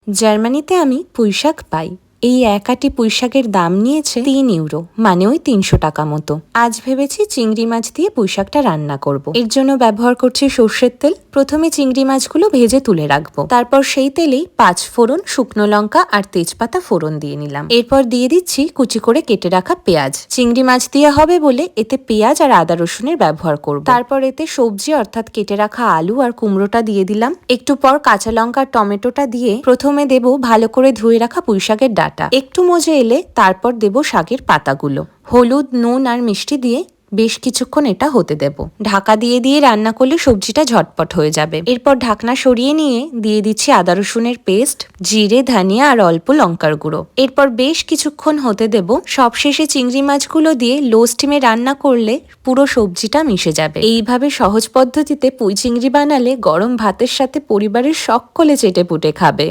জার্মানিতে আমি পুঁইশাক পাই। এই এক আঁটি পুঁইশাকের দাম নিয়েছে 3 ইউরো, মানে ওই 300 টাকা মতো। আজ ভেবেছি চিংড়ি মাছ দিয়ে পুঁইশাকটা রান্না করব। এর জন্য ব্যবহার করছি সর্ষের তেল। প্রথমে চিংড়ি মাছগুলো ভেজে তুলে রাখবো। তারপর সেই তেলেই 5 ফোড়ন, শুকনো লঙ্কা আর তেজপাতা ফোড়ন দিয়ে নিলাম। এরপর দিয়ে দিচ্ছি কুচি করে কেটে রাখা পেঁয়াজ। চিংড়ি মাছ দিয়ে হবে বলে এতে পেঁয়াজ আর আদা রসুনের ব্যবহার করব। তারপর এতে সবজি অর্থাৎ কেটে রাখা আলু আর কুমড়োটা দিয়ে দিলাম। একটু পর কাঁচা লঙ্কা আর টমেটোটা দিয়ে প্রথমে দেব ভালো করে ধুয়ে রাখা পুঁইশাকের ডাঁটা। একটু মজে এলে তারপর দেব শাকের পাতাগুলো। হলুদ, নুন আর মিষ্টি দিয়ে বেশ কিছুক্ষণ এটা হতে দেব। ঢাকা দিয়ে দিয়ে রান্না করলে সবজিটা ঝটপট হয়ে যাবে। এরপর ঢাকনা সরিয়ে নিয়ে দিয়ে দিচ্ছি আদা রসুনের পেস্ট, জিরে, ধনিয়া আর অল্প লঙ্কার গুঁড়ো। এরপর বেশ কিছুক্ষণ হতে দেব। সবশেষে চিংড়ি মাছগুলো দিয়ে লো স্টিমে রান্না করলে পুরো সবজিটা মিশে যাবে। এইভাবে সহজ পদ্ধতিতে পুঁই চিংড়ি বানালে গরম ভাতের সাথে পরিবারের সকলে চেটে পুটে খাবে।